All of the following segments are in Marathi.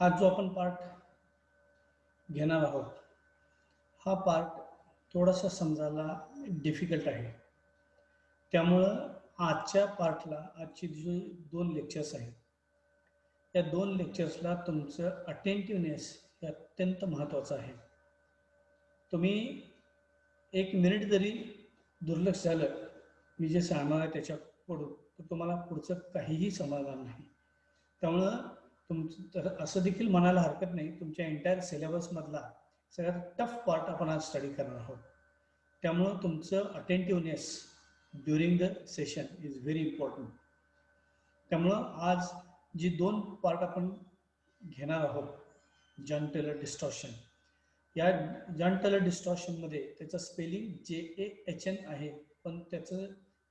आज जो आपण पार्ट घेणार आहोत हा पार्ट थोडासा समजायला डिफिकल्ट आहे. त्यामुळं आजच्या पार्टला आजची जी 2 लेक्चर्स आहेत या 2 लेक्चर्सला तुमचं अटेंटिव्हनेस हे अत्यंत महत्त्वाचं आहे. तुम्ही 1 मिनिट जरी दुर्लक्ष झालं मी जे सांगणार आहे त्याच्याकडून तर तुम्हाला पुढचं काहीही समजणार नाही. त्यामुळं तुमचं असं देखील म्हणायला हरकत नाही तुमच्या एंटायर सिलेबसमधला सगळ्यात टफ पार्ट आपण आज स्टडी करणार आहोत. त्यामुळं तुमचं attentiveness during the session is very important. त्यामुळं आज जी 2 पार्ट आपण घेणार आहोत जॉन टेलर डिस्टॉर्शन. या जॉन टेलर डिस्टॉर्शनमध्ये त्याचं स्पेलिंग JAHN आहे पण त्याचं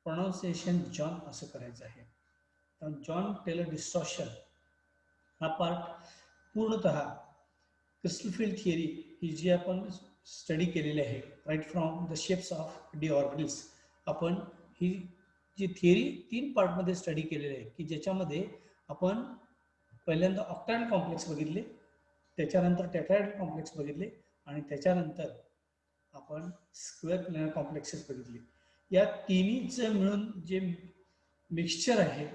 प्रोनाऊन्सिएशन जॉन असं करायचं आहे. तर जॉन टेलर डिस्टॉर्शन हा पार्ट पूर्णतः क्रिस्टल फील्ड थिअरी ही जी आपण स्टडी केलेली आहे right from the shapes of d orbitals. आपण ही जी थिअरी 3 पार्टमध्ये स्टडी केलेली आहे की ज्याच्यामध्ये आपण पहिल्यांदा ऑक्टायडल कॉम्प्लेक्स बघितले, त्याच्यानंतर टेट्रायडल कॉम्प्लेक्स बघितले आणि त्याच्यानंतर आपण स्क्वेअर प्लॅनर कॉम्प्लेक्सेस बघितले. या तिन्हीचं मिळून जे मिक्सचर आहे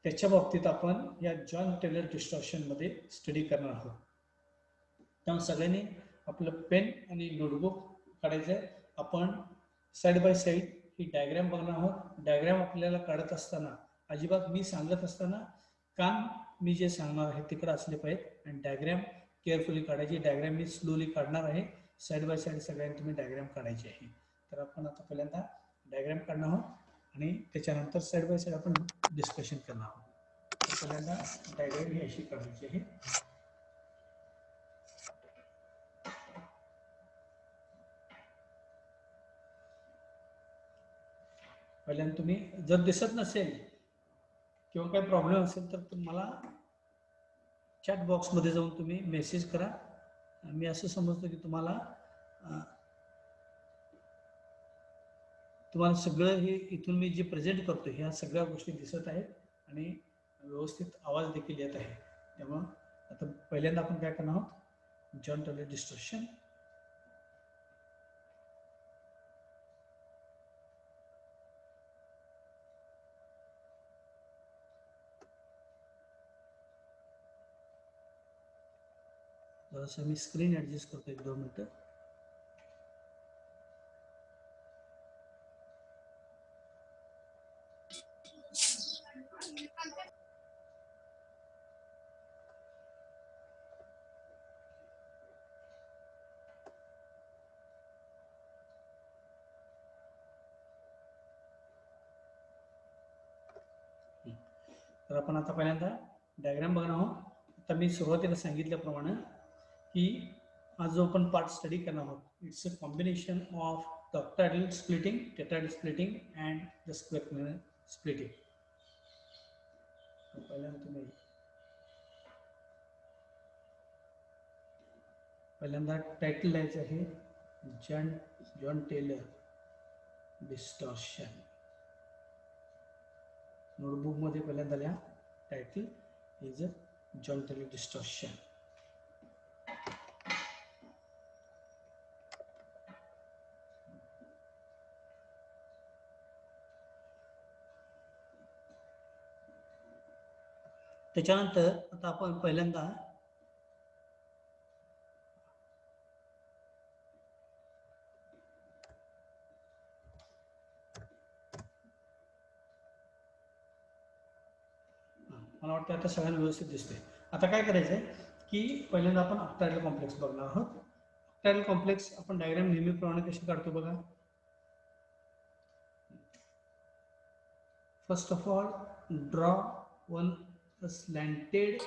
त्याच्या बाबतीत आपण या जॉन टेलर डिस्टॉर्शनमध्ये स्टडी करणार आहोत. त्यामुळे सगळ्यांनी आपलं पेन आणि नोटबुक काढायचं आहे. आपण side by side he diagram बघणार आहोत. डायग्रॅम आपल्याला काढत असताना अजिबात मी सांगत असताना कान मी जे सांगणार आहे तिकडे असले पाहिजेत आणि डायग्रॅम केअरफुली काढायची. डायग्रॅम मी स्लोली काढणार आहे. साईड बाय साईड सगळ्यांनी तुम्ही डायग्रॅम काढायची आहे. तर आपण आता पहिल्यांदा डायग्रॅम काढणार आहोत आणि त्याच्यानंतर साईड बाय साईड आपण डिस्कशन करणार आहोत. पहिल्यांदा डायग्रॅम ही अशी काढायची आहे. पहिल्यांदा तुम्ही जर दिसत नसेल किंवा काही प्रॉब्लेम असेल तर तुम्हाला चॅट बॉक्समध्ये जाऊन तुम्ही मेसेज करा. मी असं समजतो की तुम्हाला सगळं हे इथून मी जे प्रेझेंट करतो ह्या सगळ्या गोष्टी दिसत आहेत आणि व्यवस्थित आवाज देखील येत आहे. त्यामुळं आता पहिल्यांदा आपण काय करणार आहोत जॉन टेलर डिस्टॉर्शन. जरासं मी स्क्रीन ॲडजस्ट करतो 1-2 मिनटं. तर आपण आता पहिल्यांदा डायग्राम बघणार आहोत. आता मी सुरुवातीला सांगितल्याप्रमाणे की आज जो आपण पार्ट स्टडी करणार आहोत it's a combination of the octahedral splitting, tetrahedral splitting and the square planar splitting. पहिल्यांदा टायटल लिहायचं आहे जॉन टेलर डिस्टॉर्शन. नोटबुकमध्ये पहिल्यांदा लिहा title is a Jahn Teller distortion. त्याच्यानंतर आता आपण पहिल्यांदा मला वाटतं आता सगळ्यांना व्यवस्थित दिसते. आता काय करायचं आहे की पहिल्यांदा आपण ऑक्टायडल कॉम्प्लेक्स बघणार आहोत. ऑक्टायडल कॉम्प्लेक्स आपण डायग्राम नेहमीप्रमाणे कशी काढतो बघा. First of all draw one slanted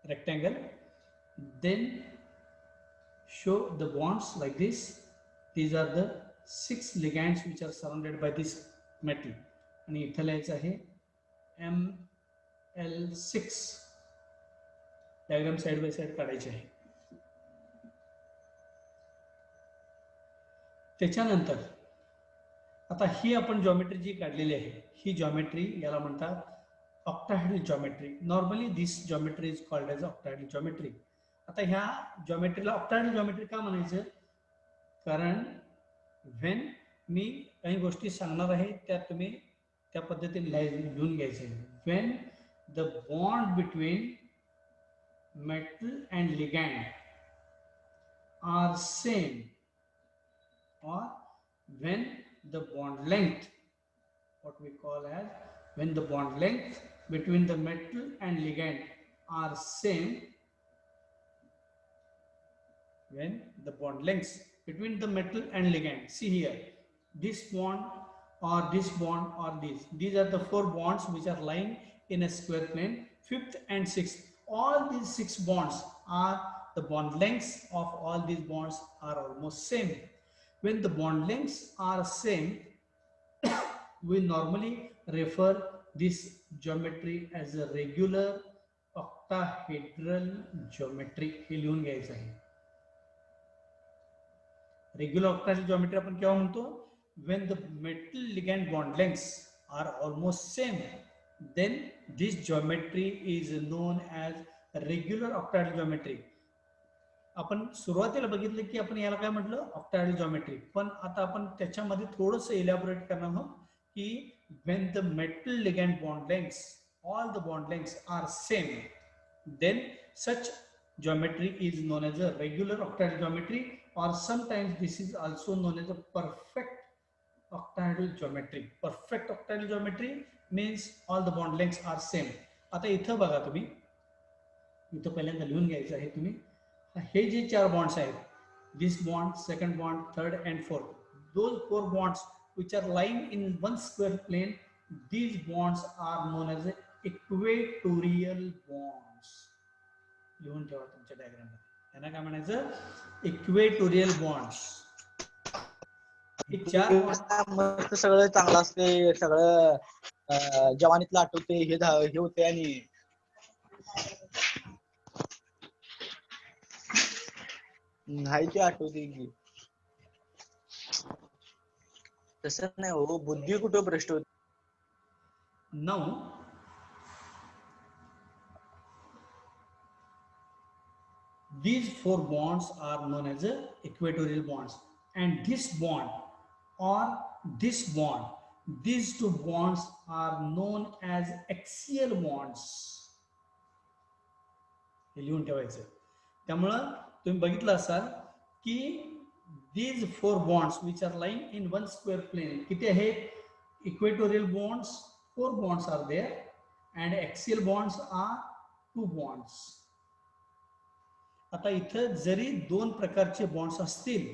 rectangle, then show the bonds like this. These are the 6 ligands which are surrounded by this metal आणि इथं लिहायचं आहे ML6. Diagram side by side काढायचे आहे. त्याच्यानंतर आता ही आपण जॉमेट्री जी काढलेली आहे ही जॉमेट्री याला म्हणतात octahedral geometry. Normally this geometry is called as octahedral geometry. आता ह्या जॉमेट्रीला ऑक्टाहेड्रल जॉमेट्री का म्हणायचं, कारण व्हेन मी काही गोष्टी सांगणार आहे त्या तुम्ही त्या पद्धतीने लिहून घ्यायचे. When the bond between metal and ligand are same, or when the bond length, what we call as when the bond length between the metal and ligand are same, when the bond lengths between the metal and ligand, see here, this bond or this bond or these are the 4 bonds which are lying in a square plane, 5th and 6th. All these 6 bonds are the bond lengths of all these bonds are almost same. When the bond lengths are same, we normally refer this geometry as a regular octahedral geometry. हे लिहून घ्यायचं आहे. रेग्युलर octahedral geometry आपण केव्हा म्हणतो, when the metal ligand bond lengths are almost same, then this geometry is known as regular octahedral geometry. आपण सुरुवातीला बघितलं की आपण याला काय म्हटलं, ऑक्टाहेड्रल जॉमेट्री. पण आता आपण त्याच्यामध्ये थोडंसं इलॅबोरेट करणार आहोत की when the metal ligand bond lengths, all the bond lengths are same, then such geometry is known as a regular octahedral geometry, or sometimes this is also known as a perfect octahedral geometry. Perfect octahedral geometry means all the bond lengths are same. आता इथं बघा तुम्ही, इथं पहिल्यांदा लिहून घ्यायचं आहे तुम्ही, हे जे 4 बॉन्ड्स आहेत, this bond, second bond, third and fourth, those 4 bonds which are lying in one square plane, these bonds are known as equatorial bonds. लिहून ठेवा तुमच्या डायग्राम मध्ये. यांना काय म्हणायचं, इक्वेटोरियल बॉन्ड्स. हे 4 मस्त सगळं चांगलं असते, सगळं जवानीतलं आठवते, हे होते आणि नाही ते आठवते की. तसं नाही हो, बुद्धी कुठं भ्रष्ट होती. Now these 4 bonds are known as equatorial bonds, and this bond or this bond, these 2 bonds are known as axial bonds. हे लिहून ठेवायचं. त्यामुळं तुम्ही बघितलं असाल की these 4 bonds which are lying in one square plane, किती आहेत, equatorial bonds 4 bonds are there and axial bonds are 2 bonds. आता इथं जरी 2 प्रकारचे बॉन्ड्स असतील,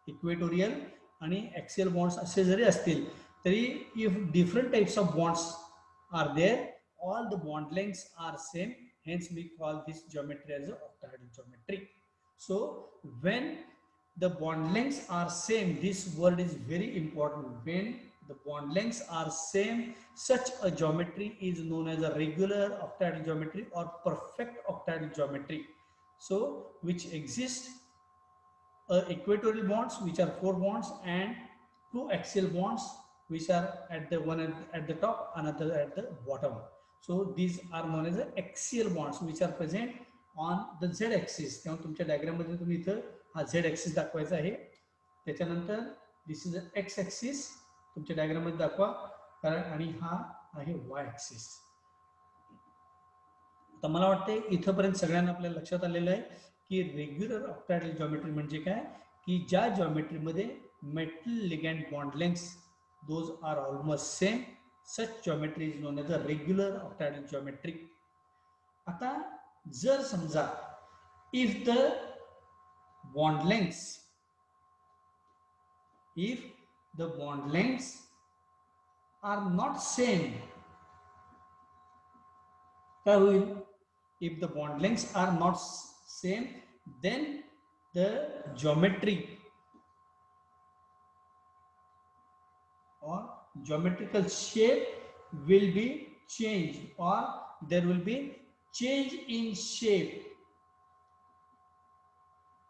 इक्वेटोरियल आणि ॲक्सियल बॉन्ड्स असे जरी असतील, तरी if different types of bonds are there, all the bond lengths are same, hence we call this geometry as a octahedral geometry. So when the bond lengths are same, this word is very important. When the bond lengths are same, such a geometry is known as a regular octahedral geometry or perfect octahedral geometry. So which exist equatorial bonds which are 4 bonds and 2 axial bonds which are at the one at the top, another at the bottom. So these are known as the axial bonds which are present on the z axis. तेव्हा तुमच्या डायग्राम मध्ये तुम्ही इथं हा z axis दाखवायचा आहे. त्याच्यानंतर दिस इज x axis तुमच्या डायग्राम मध्ये दाखवा, कारण आणि हा आहे y axis. तर मला वाटते इथपर्यंत सगळ्यांना आपल्या लक्षात आलेलं आहे की रेग्युलर ऑक्टॅहेड्रल जॉमेट्री म्हणजे काय, की ज्या जॉमेट्रीमध्ये metal ligand bond lengths those are almost same, such geometry is known as a regular octahedral geometry. आता जर समजा if the bond lengths are not same, काय होईल, if the bond lengths are not same, then the geometry or geometrical shape will be changed, or there will be change in shape.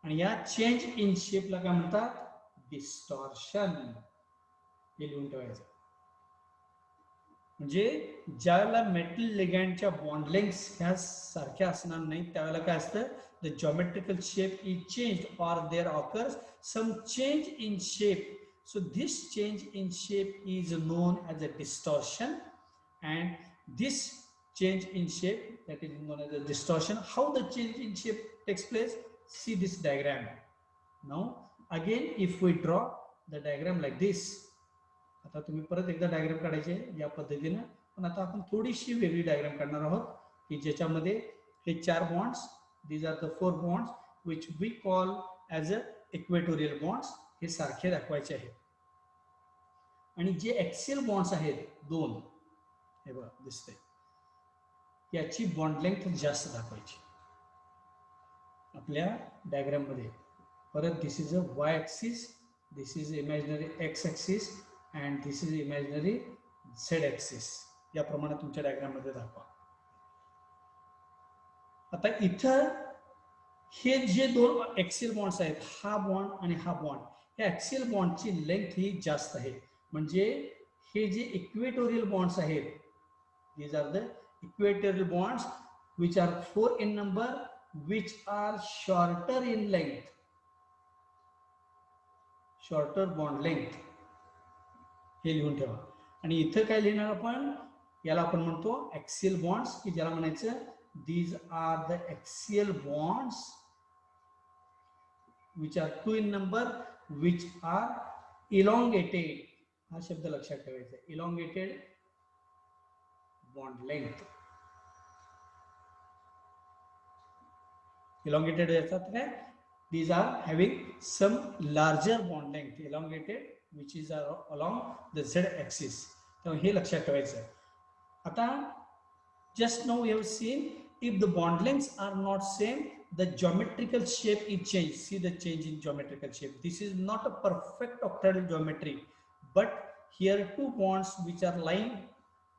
आणि या चेंज इन शेप ला काय म्हणतात, डिस्टॉर्शन. हे लिहून ठेवायचं. म्हणजे ज्यावेळेला मेटल लिगँडच्या बॉन्ड लेंग्थ ह्या सारख्या असणार नाही त्यावेळेला काय असतं, the geometrical shape is change or there occurs some change in shape. So this change in shape is known as a distortion, and this change in shape, that is known as a distortion. How the change in shape takes place? See this diagram. Now again if we draw the diagram like this, आता तुम्ही परत एकदा डायग्राम काढायचे या पद्धतीने, पण आता आपण थोडीशी वेगळी डायग्राम काढणार आहोत की ज्याच्यामध्ये हे 4 bonds, these are the 4 bonds which we call as a equatorial bonds, हे सारखे दाखवायचे आहेत. आणि जे एक्सियल बॉन्ड्स आहेत 2, हे बघा दिसतंय, याची बॉन्ड लेंथ जास्त दाखवायची आपल्या डायग्राम मध्ये. परत this is a Y axis, this is imaginary X axis, and this is imaginary z axis. याप्रमाणे तुमच्या डायग्राम मध्ये दाखवा. आता इथं हे जे 2 एक्सियल बॉन्ड्स आहेत, हा बॉन्ड आणि हा बॉन्ड, या एक्सियल बॉन्डची लेंथ ही जास्त आहे. म्हणजे हे जे इक्वेटोरियल बॉन्ड्स आहेत, these are the equatorial bonds which are 4 in number, which are shorter in length, shorter bond length, हे लिहून ठेवा. आणि इथं काय लिहिणार आपण, याला आपण म्हणतो ॲक्सियल बॉन्ड्स, की ज्याला म्हणायचं these are the axial bonds which are 2 in number, which are elongated. हा शब्द लक्षात ठेवायचा, इलॉंगेटेड बॉन्ड लेंथ. इलॉंगेटेड याचा काय, these are having some larger bond length, elongated, which is along the z axis. तर हे लक्षात ठेवायचं. आता just now we have seen if the bond lengths are not same, the geometrical shape is changed. See the change in geometrical shape. This is not a perfect octahedral geometry, but here 2 bonds which are lying,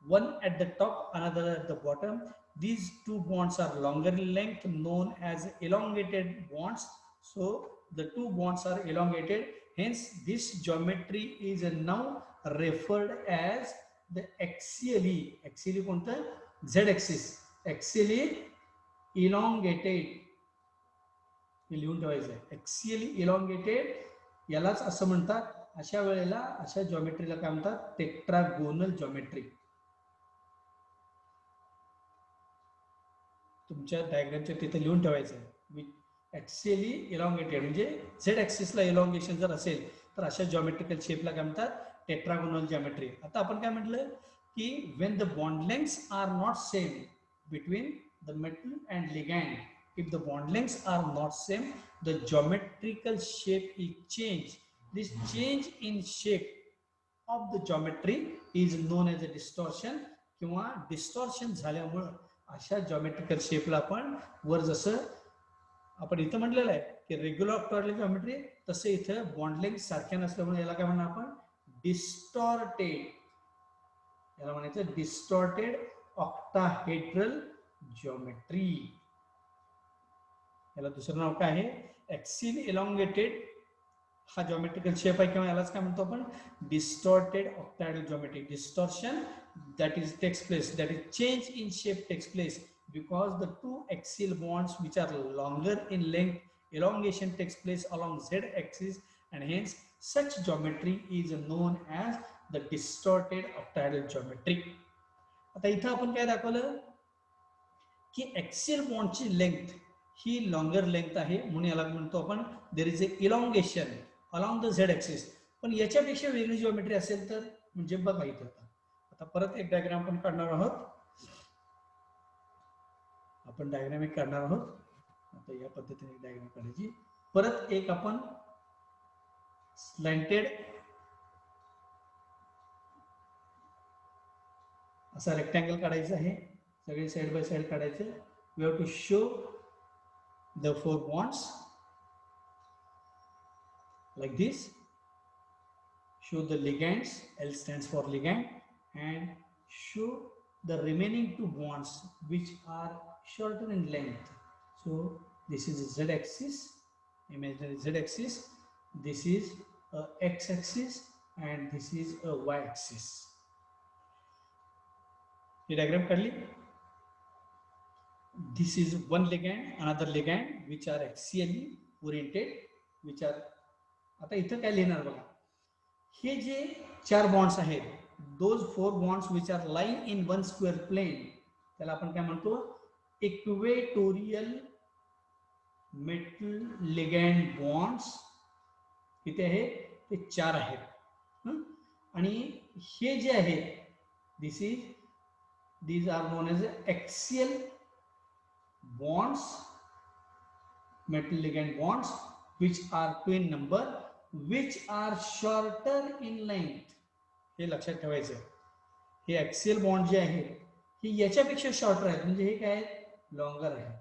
one at the top, another at the bottom. These 2 bonds are longer in length, known as elongated bonds. So the 2 bonds are elongated, hence this geometry is now referred as the axially, axially कोणतं, z axis, axially elongated. हे लिहून ठेवायचं आहे, axially elongated. यालाच असं म्हणतात, अशा वेळेला अशा जॉमेट्रीला काय म्हणतात, टेट्रागोनल जॉमेट्री. तुमच्या डायग्रामच्या तिथे लिहून ठेवायचं आहे, ॲक्सियली इलॉंगेटेड. म्हणजे झेड ॲक्सिसला इलॉंगेशन जर असेल तर अशा जॉमेट्रिकल शेपला काय म्हणतात, टेट्रागोनल जॉमेट्री. आता आपण काय म्हटलं की when the bond lengths are not same between the metal and ligand, if the bond lengths are not same, the geometrical shape is changed. This change in shape of the geometry is known as a distortion, किंवा डिस्टॉर्शन झाल्यामुळं अशा जॉमेट्रिकल शेपला आपण वर जसं आपण इथं म्हटलेलं आहे की रेग्युलर ऑक्टोहेड्रल जॉमेट्री, तसे इथं बॉन्ड लेंथ सारख्या नसल्यामुळे याला काय म्हणणार आपण, डिस्टॉर्टेड. याला म्हणायचं डिस्टॉर्टेड ऑक्टाहेड्रल जॉमेट्री. याला दुसरं नाव काय आहे, ॲक्सियल इलॉंगेटेड हा जॉमेट्रिकल शेप आहे, किंवा यालाच काय म्हणतो आपण, distorted octahedral geometry. Distortion that is takes place, that is change in shape takes place because the 2 axial bonds which are longer in length, elongation takes place along z axis, and hence such geometry is known as the distorted octahedral geometry. आता इथं आपण काय दाखवलं की एक्सियल बॉन्डची लेंथ ही लॉंगर लेंथ आहे, म्हणून याला म्हणतो आपण there is a elongation along the z axis. पण याच्यापेक्षा वेगळी जिओमेट्री असेल तर, म्हणजे बघा इथं आता परत एक डायग्राम आपण काढणार आहोत. आपण डायग्राम एक काढणार आहोत. आता या पद्धतीने एक डायग्राम काढायची. परत एक आपण स्लॅन्टेड असा रेक्टँगल काढायचा आहे, सगळे साइड बाय साइड काढायचे. We have to show the 4 bonds like this, show the ligands, L stands for ligand, and show the remaining 2 bonds which are shorter in length. So this is z axis, imaginary z axis, this is a x axis, and this is a y axis. He diagram काढली. This is one ligand, another ligand which are axially oriented, which are. आता इथं काय लिहिणार बघा, हे जे 4 बॉन्ड्स आहेत, those 4 bonds which are lying in one square plane, त्याला आपण काय म्हणतो, इक्वेटोरियल मेटल लिगॅंड बॉन्ड्स किती आहे, ते 4 आहेत. आणि हे जे आहेत these are known as axial bonds, metal ligand bonds, which are 2 in number, which are shorter in length. हे लक्षात ठेवायचं. हे ऍक्सियल बॉन्ड जे आहे हे याच्यापेक्षा शॉर्टर आहेत, म्हणजे हे काय लॉंगर आहे.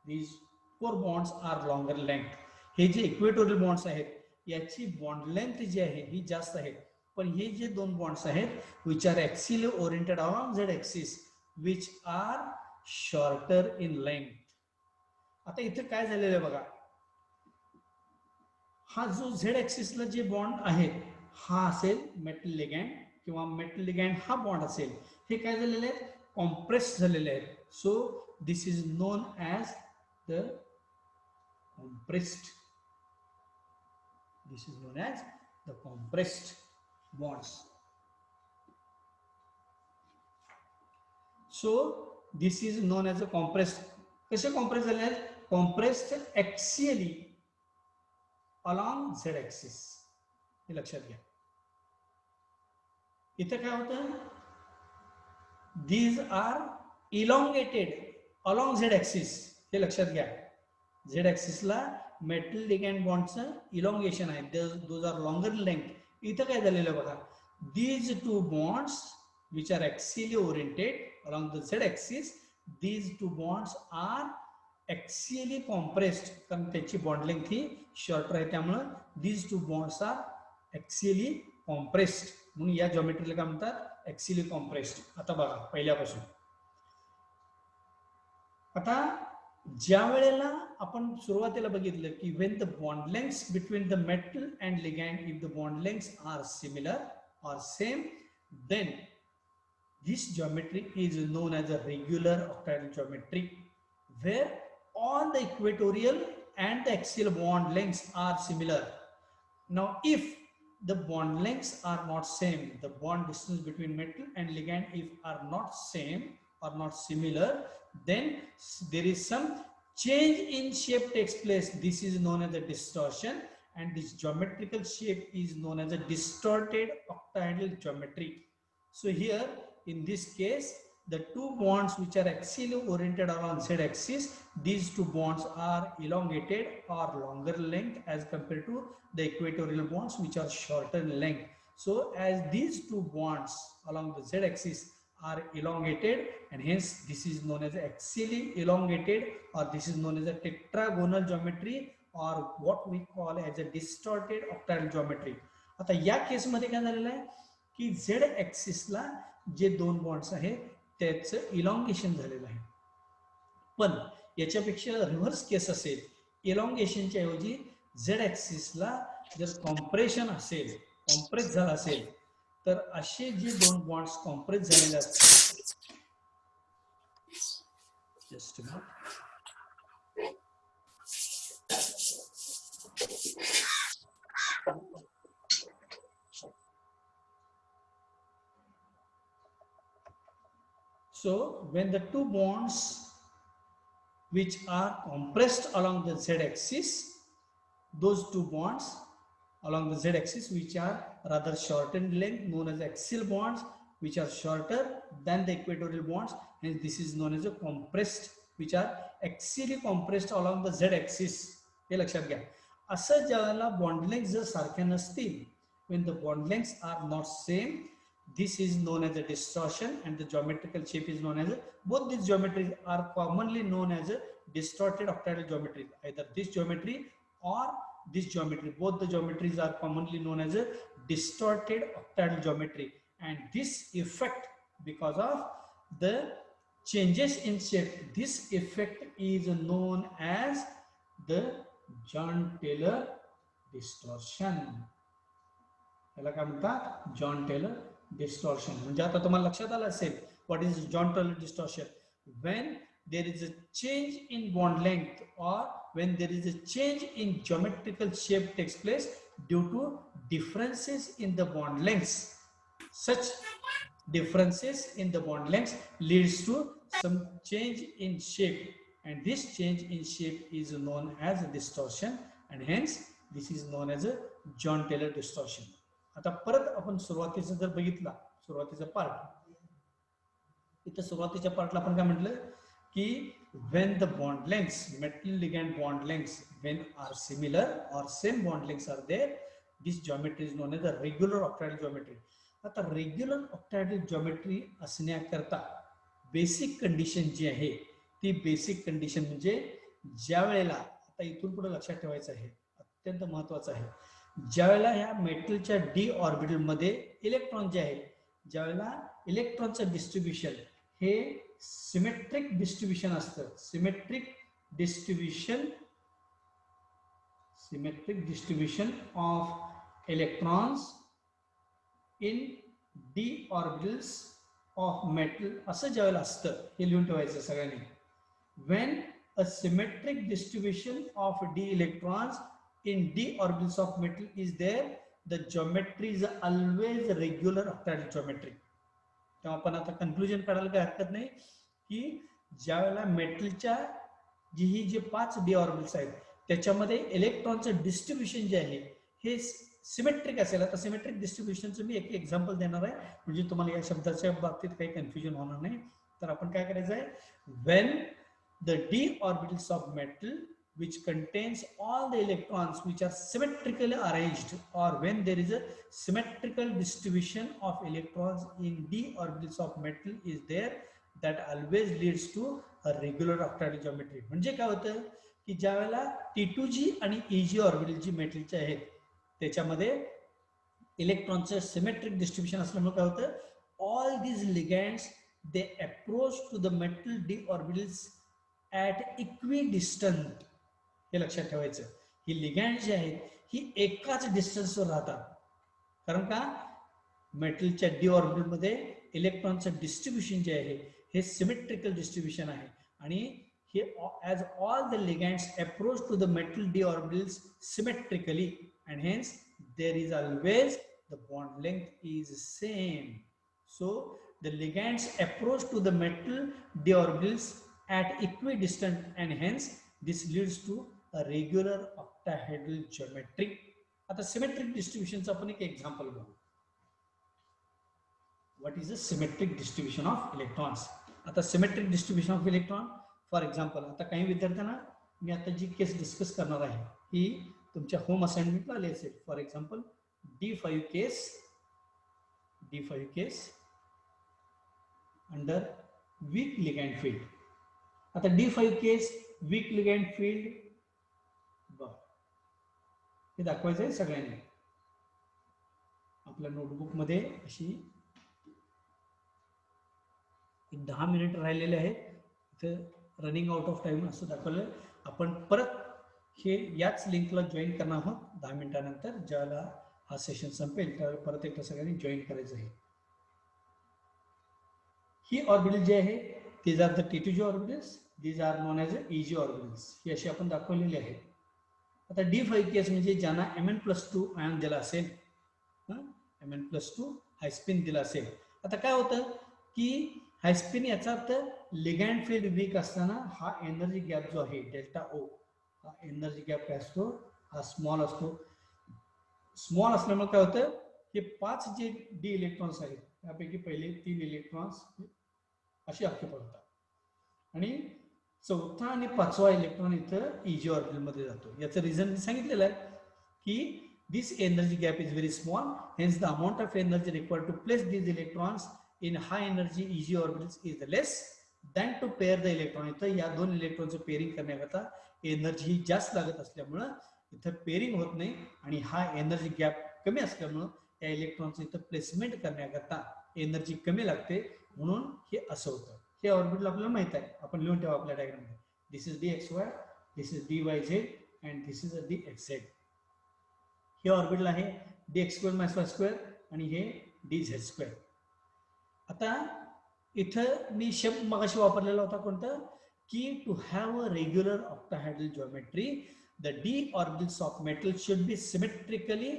these 4 bonds are longer length. हे जे इक्वेटोरियल बॉन्ड्स आहेत याची बॉन्ड लेंथ जी आहे ही जास्त आहे, पण हे जे 2 बॉन्ड्स आहेत which are axially oriented along z axis, which are shorter in length. आता इथे काय झालेलं आहे बघा, हा जो झेड ऍक्सिसला जे बॉन्ड आहे हा असेल मेटल लिगॅंड, किंवा मेटल लिगॅंड हा बॉन्ड असेल, हे काय झालेले आहेत, कॉम्प्रेस झालेले आहेत. So this is known as the compressed, this is known as the compressed bonds. So this is known as a compressed. कसे कॉम्प्रेस झाले आहेत, compressed axially along z axis. हे लक्षात घ्या. इथे काय होतं, these are elongated along z axis. हे लक्षात घ्या, झेड ऍक्सिसला मेटल लिगॅंड बॉन्डचं इलॉंगेशन आहे, दोज आर लॉंगर लेंथ. इथं काय झालेलं बघा, these 2 bonds which are axially oriented along the z axis, these 2 bonds are axially compressed, कारण त्याची बॉन्ड लेंथ ही शॉर्टर आहे, त्यामुळे these 2 bonds are axially compressed, म्हणून या जॉमेट्रीला काय म्हणतात, axially compressed. आता बघा पहिल्यापासून, आता ज्या वेळेला आपण सुरुवातीला बघितलं की when the bond lengths between the metal and ligand, if the bond lengths are similar or same, then this geometry is known as a regular octahedral geometry, where all the equatorial and the axial bond lengths are similar. Now if the bond lengths are not same, the bond distance between metal and ligand if are not same or not similar, then there is some change in shape takes place. This is known as a distortion, and this geometrical shape is known as a distorted octahedral geometry. So here in this case, the 2 bonds which are axially oriented along z axis, these 2 bonds are elongated or longer length as compared to the equatorial bonds which are shorter in length. So as these 2 bonds along the z axis are elongated, and hence this is known as axially elongated, or this is known as a tetragonal geometry, or what we call as a distorted octahedral geometry. आता या केस मध्ये काय झालेलं आहे की झेड ऍक्सिसला जे 2 बॉन्ड्स आहेत त्याचं इलॉंगेशन झालेलं आहे, पण याच्यापेक्षा रिव्हर्स केस असेल, इलॉंगेशनच्या ऐवजी झेड ऍक्सिसला जर कॉम्प्रेशन असेल, कॉम्प्रेस झाला असेल, तर असे जे 2 बॉन्ड्स कॉम्प्रेस झालेले असतात, just so when the 2 bonds which are compressed along the z axis, those 2 bonds along the z axis which are rather short in length, known as axial bonds, which are shorter than the equatorial bonds, and this is known as a compressed, which are axially compressed along the z axis. हे लक्षात घ्या. असं ज्याला बॉन्ड लेंथ जर सारख्या नसतील, when the bond lengths are not same, this is known as a distortion, and the geometrical shape is known as a, both these geometries are commonly known as a distorted octahedral geometry. Either this geometry or this geometry, both the geometries are commonly known as a distorted octahedral geometry, and this effect, because of the changes in shape, this effect is known as the Jahn-Taylor distortion. याला काय म्हणतात, जॉन टेलर डिस्टॉर्शन. म्हणजे आता तुम्हाला लक्षात आलं असेल What is John Taylor distortion? When there is a change in bond length or when there is a change in geometrical shape takes place due to differences in the bond lengths. Such differences in the bond lengths leads to some change in shape, and this change in shape is known as distortion, and hence this is known as a John Taylor distortion. आता परत आपण सुरुवातीचा जर बघितला, सुरुवातीचा पार्ट, इथं सुरुवातीच्या पार्टला आपण काय म्हटलं की when the bond lengths, metal ligand bond lengths, when are similar or same bond lengths are there, this geometry is known as the regular octahedral geometry. आता रेग्युलर ऑक्टॅहेड्रल ज्योमेट्री असण्याकरता बेसिक कंडिशन जी आहे ती बेसिक कंडिशन म्हणजे ज्या वेळेला, आता इथून पुढे लक्षात ठेवायचं आहे, अत्यंत महत्वाचं आहे, ज्या वेळेला ह्या मेटलच्या डी ऑर्बिटल मध्ये इलेक्ट्रॉन जे आहे, ज्या वेळेला इलेक्ट्रॉनचं डिस्ट्रीब्युशन हे सिमेट्रिक डिस्ट्रीब्युशन असतं, symmetric distribution of electrons in D orbitals of metal असं ज्यावेळेला असतं, हे लिहून ठेवायचं सगळ्यांनी. When a symmetric distribution of D electrons in d orbitals of metal is there, the geometry is always regular octahedral geometry. तेव्हा आपण आता कन्क्लुजन काढायला काही हरकत नाही की ज्या वेळेला मेटलच्या जे 5 डी ऑर्बिटल्स आहेत त्याच्यामध्ये इलेक्ट्रॉनचं डिस्ट्रीब्युशन जे आहे हे सिमेट्रिक असेल. आता सिमेट्रिक डिस्ट्रीब्युशनचं मी एक एक्झाम्पल देणार आहे म्हणजे तुम्हाला या शब्दाच्या बाबतीत काही कन्फ्युजन होणार नाही. तर आपण काय करायचं आहे, when the d orbitals of metal which contains all the electrons which are symmetrically arranged, or when there is a symmetrical distribution of electrons in d orbitals of metal is there, that always leads to a regular octahedral geometry. म्हणजे काय होतं की ज्या वेळेला T2g आणि Eg ऑर्बिटल जी मेटलचे आहेत त्याच्यामध्ये इलेक्ट्रॉनचं सिमेट्रिक डिस्ट्रीब्युशन असल्यामुळे काय होतं, all these ligands they approach to the metal d orbitals at equidistant. हे लक्षात ठेवायचं, ही लिगँड जी आहेत ही एकाच डिस्टन्सवर राहतात. कारण का मेटलच्या डी ऑर्बिटल मध्ये इलेक्ट्रॉनचं डिस्ट्रीब्युशन जे आहे हे सिमेट्रिकल डिस्ट्रीब्युशन आहे आणि हे as all the ligands approach to the metal d orbitals symmetrically and hence there is always the bond length is same. So the ligands approach to the metal d orbitals at equidistant and hence this leads to a regular octahedral geometry. आता सिमेट्रिक डिस्ट्रीब्युशनचं आपण एक एक्झाम्पल बघू. What is a symmetric distribution of electrons. आता symmetric distribution of electron for example, आता काही विद्यार्थ्यांना मी आता जी केस डिस्कस करणार आहे ही तुमच्या होम असाइनमेंटला आली असेल. For example D5 case under weak ligand field. आता D5 केस वीक लिगँड फील्ड हे दाखवायचं आहे सगळ्यांनी. आपल्या नोटबुक मध्ये अशी 10 मिनिट राहिलेले आहेत, इथं रनिंग आउट ऑफ टाइम असं दाखवलं. आपण परत हे याच लिंकला जॉईन करणार आहोत 10 मिनिटानंतर. ज्यावेळेला हा सेशन संपेल त्यावेळेला परत एकदा सगळ्यांनी जॉईन करायचं आहे. ही ऑर्बिटल जी आहे these are the T2g orbitals, these are known as Eg orbitals. ही अशी आपण दाखवलेली आहे. आता D5 केस म्हणजे ज्यांना Mn+2 आयन दिला असेल, Mn+2 हायस्पिन दिला असेल. आता काय होतं की हायस्पिन याचा अर्थ लिगँड फील्ड वीक असताना हा एनर्जी गॅप जो आहे डेल्टा ओ, हा एनर्जी गॅप काय असतो, हा स्मॉल असतो. स्मॉल असल्यामुळे काय होतं, हे 5 जे डी इलेक्ट्रॉन्स आहेत त्यापैकी पहिले 3 इलेक्ट्रॉन्स अशी ऑक्युपाय होतात आणि चौथा आणि 5वा इलेक्ट्रॉन इथं Eg ऑर्बिटल मध्ये जातो. याचं रिझन सांगितलेलं आहे की this energy gap is very small, hence the amount of energy required to place these electrons in high energy Eg orbitals is less than to pair the electron. इथं या 2 इलेक्ट्रॉनचं पेअरिंग करण्याकरता एनर्जी जास्त लागत असल्यामुळं इथं पेअरिंग होत नाही आणि हा एनर्जी गॅप कमी असल्यामुळं या इलेक्ट्रॉनचं इथं प्लेसमेंट करण्याकरता एनर्जी कमी लागते, म्हणून हे असं होतं. हे ऑर्बिटल आपल्याला माहित आहे, आपण लिहून ठेवा आपल्या डायग्राम मध्ये. This is DXY, this is DYZ and this is DXZ. हे ऑर्बिटल आहे DX2 - Y2 आणि हे DZ2. आता इथं मी शब्द मगाशी वापरलेला होता कोणता की to have a regular octahedral geometry the d orbitals of metal should be symmetrically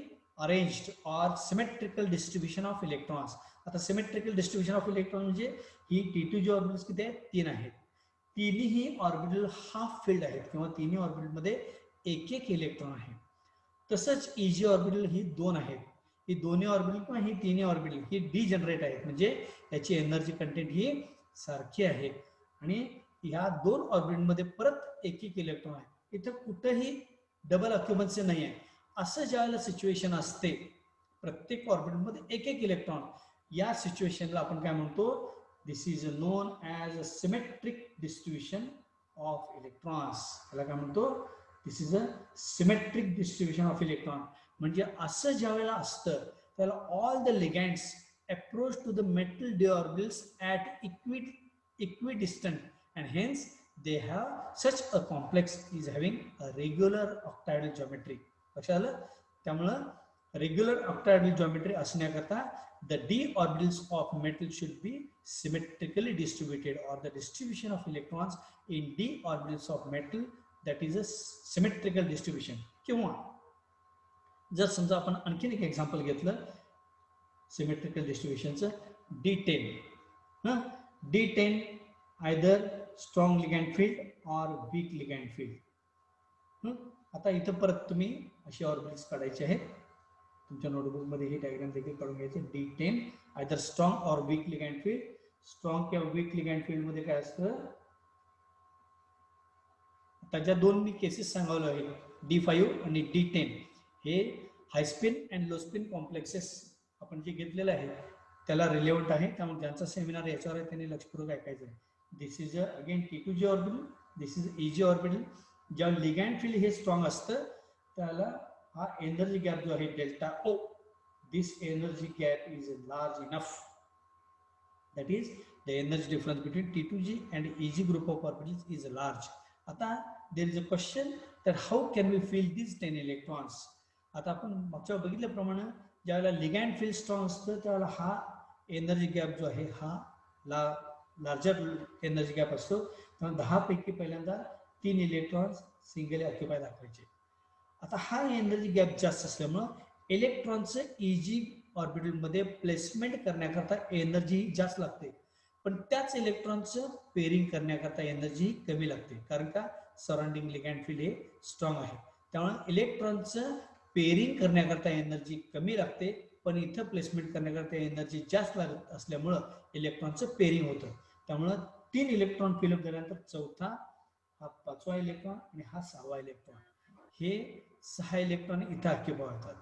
arranged और सिमेट्रिकल डिस्ट्रीब्युशन ऑफ इलेक्ट्रॉन्स. आता सिमेट्रिकल डिस्ट्रीब्युशन ऑफ इलेक्ट्रॉन म्हणजे ही T2 जी ऑर्बिटल्स किती आहेत 3 आहेत. तिन्ही ऑर्बिटल हाफ फिल्ड आहेत किंवा तिन्ही ऑर्बिटलमध्ये एक एक इलेक्ट्रॉन आहे. तसंच इजी ऑर्बिटल ही 2 आहेत. ही दोन्ही ऑर्बिटल किंवा ही तिन्ही ऑर्बिटल ही डिजनरेट आहेत म्हणजे याची एनर्जी कंटेंट ही सारखी आहे आणि ह्या 2 ऑर्बिटमध्ये परत एक एक इलेक्ट्रॉन आहे. इथं कुठंही डबल ऑक्युपन्सी नाही आहे. असं ज्यावेळेला सिच्युएशन असते प्रत्येक ऑर्बिटमध्ये एक एक इलेक्ट्रॉन, या सिच्युएशनला आपण काय म्हणतो, this is known as a symmetric distribution of electrons. याला काय म्हणतो, this is a symmetric distribution of electron. म्हणजे असं ज्या वेळेला असतं त्याला all the ligands approach to the metal d orbitals at equidistant and hence they have such a complex is having a regular octahedral geometry. लक्षात आलं. त्यामुळं रेग्युलर ऑक्टाहेड्रल ज्योमेट्री असण्याकरता the d orbitals of metal should be symmetrically distributed or the distribution of electrons in d orbitals of metal that is a symmetrical distribution. किंवा जर समजा आपण आणखीन एक एक्झाम्पल घेतलं सिमेट्रिकल डिस्ट्रीब्युशनचं D10. D10 either strong ligand field or weak ligand field. आता इथं परत तुम्ही अशी ऑर्बिटल्स काढायचे आहेत. तुमच्या नोटबुकमध्ये ही डायग्राम देखील काढून घ्यायचे. D10 आयदर स्ट्रॉंग और वीक लिगँड फील्ड. स्ट्रॉंग किंवा वीक लिगँड फील्डमध्ये काय असतं, आता ज्या दोन मी केसेस सांगावलं आहे D5 आणि D10 हे हायस्पिन अँड लोस्पिन कॉम्प्लेक्सेस आपण जे घेतलेलं आहे त्याला रिलेव्हंट आहे. त्यामुळे ज्यांचा सेमिनार याच्यावर आहे त्यांनी लक्षपूर्वक ऐकायचं आहे. This is again T2G orbital, this is EG orbital. जेव्हा लिगँड फील्ड हे स्ट्रॉंग असतं त्याला हा एनर्जी गॅप जो आहे delta O, this energy gap is large enough. That is the energy difference between T2G and EG group of orbitals is large. आता there is a question that how can we fill this 10 electrons. आता आपण मागच्या बघितल्याप्रमाणे ज्यावेळेला लिगँड फील्ड स्ट्रॉंग असतं त्यावेळेला हा एनर्जी गॅप जो आहे हा लार्जर एनर्जी गॅप असतो. त्यामुळे 10 पैकी पहिल्यांदा 3 इलेक्ट्रॉन्स सिंगली ऑक्युपाय दाखवायचे. आता हा एनर्जी गॅप जास्त असल्यामुळं इलेक्ट्रॉनचं EG ऑर्बिटलमध्ये प्लेसमेंट करण्याकरता एनर्जी जास्त लागते, पण त्याच इलेक्ट्रॉनचं पेअरिंग करण्याकरता एनर्जी कमी लागते. कारण का सराउंडिंग लिगँड फील्ड हे स्ट्रॉंग आहे. त्यामुळे इलेक्ट्रॉनचं पेअरिंग करण्याकरता एनर्जी कमी लागते, पण इथं प्लेसमेंट करण्याकरता एनर्जी जास्त लागत असल्यामुळं इलेक्ट्रॉनचं पेअरिंग होतं. त्यामुळं 3 इलेक्ट्रॉन फिलअप झाल्यानंतर चौथा, हा 5वा इलेक्ट्रॉन आणि हा 6वा इलेक्ट्रॉन, हे 6 इलेक्ट्रॉन इथं ऑक्युपाय होतात.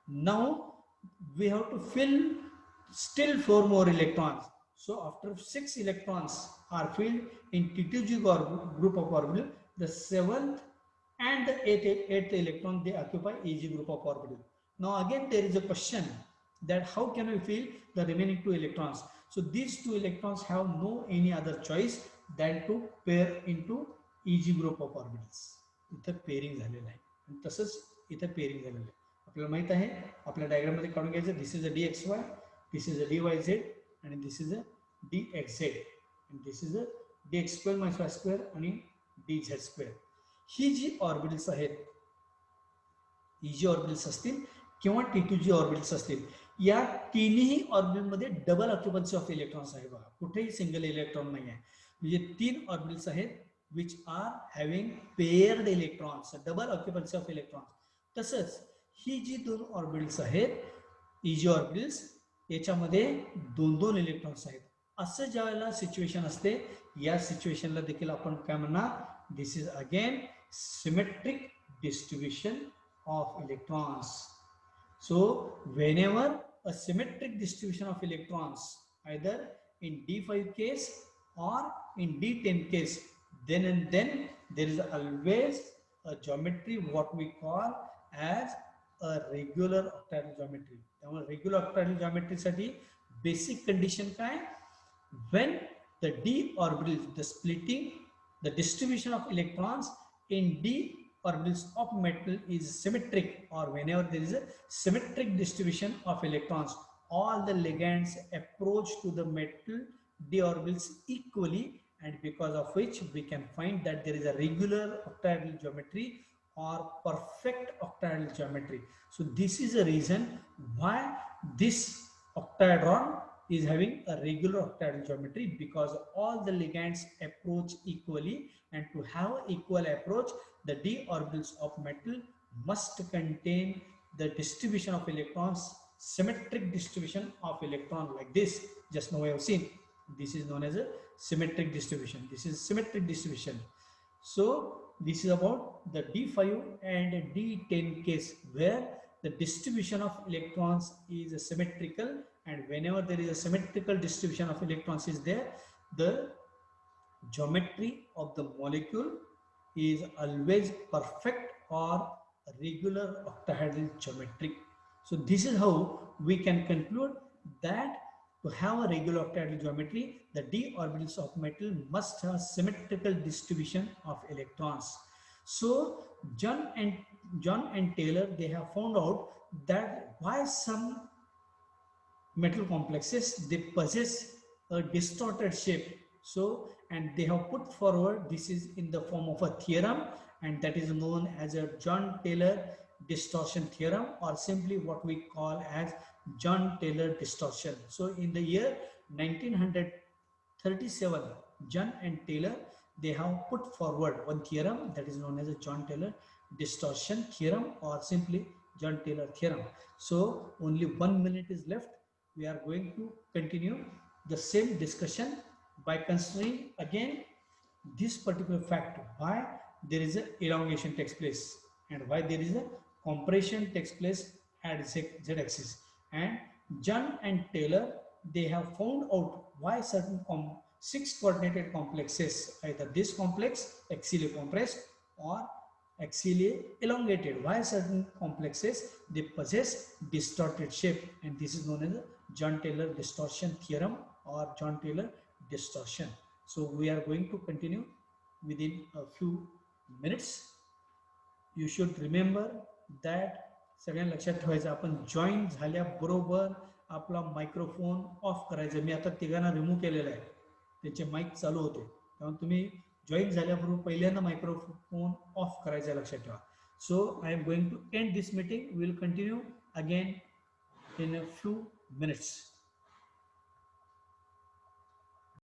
Now we have to fill still 4 more electrons. So after 6 electrons are filled in T2G group of orbital, the 7th and the 8th electron they occupy EG group of orbital. Now again there is a question that how can we fill the remaining 2 electrons. So these 2 electrons have no any other choice than to pair into EG group of orbitals. इथं पेअरिंग झालेलं आहे आणि तसंच इथं पेअरिंग झालेलं आहे. आपल्याला माहित आहे, आपल्या डायग्राम मध्ये काढून घ्यायचं. This is a DXY, this is a DYZ and this is a DXZ and this is a DX square minus Y square आणि DZ square. ही जी ऑर्बिटल्स आहेत, EG ऑर्बिटल्स असतील किंवा T2G ऑर्बिटल्स असतील, या तिन्ही ऑर्बिटलमध्ये डबल ऑक्युपन्सी ऑफ इलेक्ट्रॉन्स आहे. बघा कुठेही सिंगल इलेक्ट्रॉन नाही आहे. म्हणजे 3 ऑर्बिटल्स आहेत which are having paired electrons, double occupancy of electrons. तसंच ही जी 2 ऑर्बिटल्स आहेत EG ऑर्बिटल्स, याच्यामध्ये 2-2 इलेक्ट्रॉन्स आहेत. असं ज्या वेळेला सिच्युएशन असते, या सिच्युएशनला देखील आपण काय म्हणणार, this is again symmetric distribution of electrons. So whenever a symmetric distribution of electrons either in D5 case or in D10 case, then and then there is always a geometry what we call as a regular octahedral geometry. त्यामुळे रेग्युलर ऑक्टाहेड्रल ज्योमेट्रीसाठी बेसिक कंडिशन काय, when the d orbitals, the splitting, the distribution of electrons in d orbitals of metal is symmetric, or whenever there is a symmetric distribution of electrons, all the ligands approach to the metal d orbitals equally, and because of which we can find that there is a regular octahedral geometry or perfect octahedral geometry. So this is a reason why this octahedron is having a regular octahedral geometry, because all the ligands approach equally, and to have equal approach, the d orbitals of metal must contain the distribution of electrons, symmetric distribution of electron, like this. Just now we have seen this is known as a symmetric distribution. This is symmetric distribution. So this is about the d5 and d10 case, where the distribution of electrons is symmetrical, and whenever there is a symmetrical distribution of electrons is there, the geometry of the molecule is always perfect or regular octahedral geometry. So this is how we can conclude that to have a regular octahedral geometry, the d orbitals of metal must have symmetrical distribution of electrons. So John and Taylor, they have found out that why some metal complexes, they possess a distorted shape. So, and they have put forward, this is in the form of a theorem, and that is known as a John Taylor distortion theorem, or simply what we call as John Taylor distortion. So in the year 1937, John and Taylor, they have put forward one theorem that is known as a John Taylor distortion theorem, or simply John Taylor theorem. So only 1 minute is left. We are going to continue the same discussion by considering again this particular fact, why there is a elongation takes place and why there is a compression takes place at z-axis. And John and Taylor, they have found out why certain 6 coordinated complexes, either this complex axially compressed or axially elongated, why certain complexes, they possess distorted shape, and this is known as the John Taylor distortion theorem or John Taylor distortion. So we are going to continue within a few minutes. You should remember that सगळ्यांना लक्षात ठेवायचं, आपण जॉईन झाल्याबरोबर आपला मायक्रोफोन ऑफ करायचा. मी आता तिघांना रिमूव्ह केलेला आहे, त्यांचे माईक चालू होते, त्यामुळे तुम्ही जॉईन झाल्याबरोबर पहिल्यांदा मायक्रोफोन ऑफ करायचा, लक्षात ठेवा. So I am going to end this meeting. We will continue again in a few minutes.